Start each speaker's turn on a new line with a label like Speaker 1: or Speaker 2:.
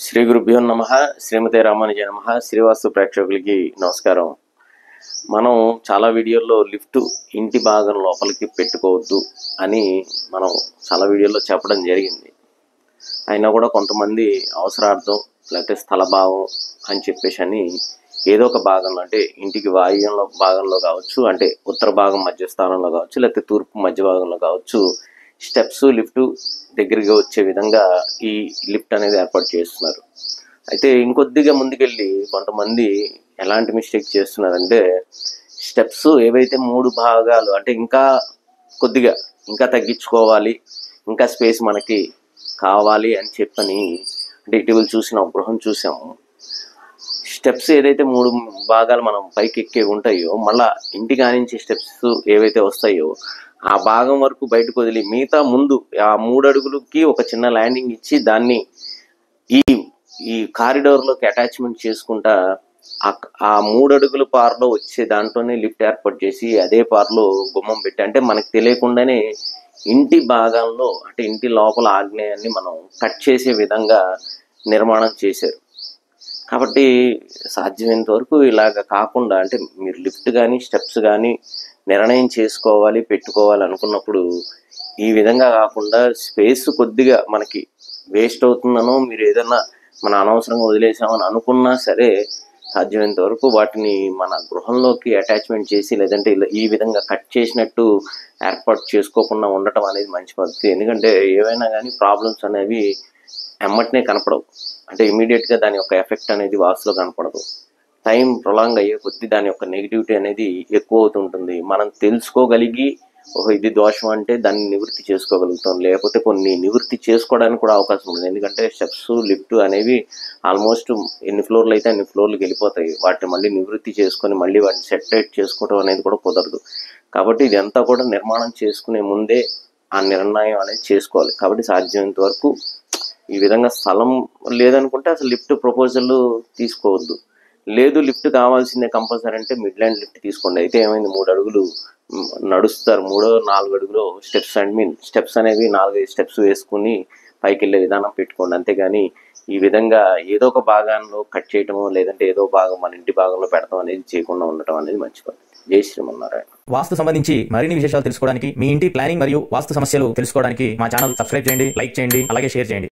Speaker 1: శ్రీ గురుభ్యో నమః. శ్రీమతే రామానుజాయ నమః. శ్రీవాస్తు ప్రేక్షకులకి నమస్కారం. మనం చాలా వీడియోల్లో లిఫ్ట్ ఇంటి భాగం లోపలికి పెట్టుకోవద్దు అని మనం చాలా వీడియోల్లో చెప్పడం జరిగింది. అయినా కూడా కొంతమంది అవసరార్థం లేకపోతే స్థల భావం అని చెప్పేసి అని ఏదో ఒక భాగంలో, అంటే ఇంటికి వాయువ్యంలో భాగంలో కావచ్చు, అంటే ఉత్తర భాగం మధ్య స్థానంలో కావచ్చు, లేకపోతే తూర్పు మధ్య భాగంలో కావచ్చు, స్టెప్స్ లిఫ్ట్ దగ్గరికి వచ్చే విధంగా ఈ లిఫ్ట్ అనేది ఏర్పాటు చేస్తున్నారు. అయితే ఇంకొద్దిగా ముందుకెళ్ళి కొంతమంది ఎలాంటి మిస్టేక్ చేస్తున్నారంటే, స్టెప్స్ ఏవైతే 3 భాగాలు, అంటే కొద్దిగా ఇంకా తగ్గించుకోవాలి, ఇంకా స్పేస్ మనకి కావాలి అని చెప్పని, అంటే ఇటీవల చూసిన ఒక గృహం చూసాము. స్టెప్స్ ఏదైతే 3 భాగాలు మనం పైకి ఎక్కే ఉంటాయో, మళ్ళా ఇంటి కానించి స్టెప్స్ ఏవైతే వస్తాయో ఆ భాగం వరకు బయటకు వదిలి మిగతా ముందు ఆ 3 అడుగులకి ఒక చిన్న ల్యాండింగ్ ఇచ్చి దాన్ని ఈ కారిడార్లోకి అటాచ్మెంట్ చేసుకుంటా ఆ 3 అడుగుల పార్లో వచ్చే దాంట్లోనే లిఫ్ట్ ఏర్పాటు చేసి అదే పార్లో గుమ్మం పెట్టి, అంటే మనకు తెలియకుండానే ఇంటి భాగంలో, అంటే ఇంటి లోపల ఆగ్నేయాన్ని మనం కట్ చేసే విధంగా నిర్మాణం చేశారు. కాబట్టి సాధ్యమైనంత వరకు ఇలాగ కాకుండా, అంటే మీరు లిఫ్ట్ కానీ స్టెప్స్ కానీ నిర్ణయం చేసుకోవాలి, పెట్టుకోవాలి అనుకున్నప్పుడు ఈ విధంగా కాకుండా స్పేస్ కొద్దిగా మనకి వేస్ట్ అవుతుందనో, మీరు ఏదన్నా మన అనవసరంగా వదిలేసామని అనుకున్నా సరే సాధ్యమైనంత వరకు వాటిని మన గృహంలోకి అటాచ్మెంట్ చేసి, లేదంటే ఈ విధంగా కట్ చేసినట్టు ఏర్పాటు చేసుకోకుండా ఉండటం అనేది మంచి పద్ధతి. ఎందుకంటే ఏవైనా కానీ ప్రాబ్లమ్స్ అనేవి ఎమ్మటనే కనపడవు, అంటే ఇమీడియట్గా దాని యొక్క ఎఫెక్ట్ అనేది వాస్తులో కనపడదు. టైం ప్రొలాంగ్ అయ్యే కొద్దీ దాని యొక్క నెగిటివిటీ అనేది ఎక్కువ అవుతుంటుంది. మనం తెలుసుకోగలిగి ఇది దోషం అంటే దాన్ని నివృత్తి చేసుకోగలుగుతాం, లేకపోతే కొన్ని నివృత్తి చేసుకోవడానికి కూడా అవకాశం ఉంది. ఎందుకంటే స్టెప్స్ లిఫ్ట్ అనేవి ఆల్మోస్ట్ ఎన్ని ఫ్లోర్లు అయితే అన్ని ఫ్లోర్లకు వెళ్ళిపోతాయి. వాటిని మళ్ళీ నివృత్తి చేసుకొని మళ్ళీ వాటిని సెటరేట్ చేసుకోవడం అనేది కూడా కుదరదు. కాబట్టి ఇదంతా కూడా నిర్మాణం చేసుకునే ముందే ఆ నిర్ణయం అనేది చేసుకోవాలి. కాబట్టి సాధ్యమైనంత వరకు ఈ విధంగా స్థలం లేదనుకుంటే అసలు లిఫ్ట్ ప్రపోజల్ తీసుకోవద్దు. లేదు లిఫ్ట్ కావాల్సిందే కంపల్సరీ అంటే మిడ్ ల్యాండ్ లిఫ్ట్ తీసుకోండి. అయితే ఏమైంది, 3 అడుగులు నడుస్తారు, 4 అడుగులు స్టెప్స్ అనేవి 4-5 స్టెప్స్ వేసుకుని పైకి వెళ్ళే విధానం పెట్టుకోండి. అంతేగాని ఈ విధంగా ఏదో ఒక భాగాల్లో కట్ చేయటమో, లేదంటే ఏదో భాగం మన ఇంటి భాగంలో పెడతాం అనేది చేయకుండా ఉండటం అనేది మంచి పద్ధతి. జై శ్రీమన్నారాయణ.
Speaker 2: వాస్తు సంబంధించి మరిన్ని విశేషాలు తెలుసుకోవడానికి, మీ ఇంటి ప్లానింగ్ మరియు వాస్తు సమస్యలు తెలుసుకోవడానికి మా ఛానల్ సబ్స్క్రైబ్ చేయండి, లైక్ చేయండి, అలాగే షేర్ చేయండి.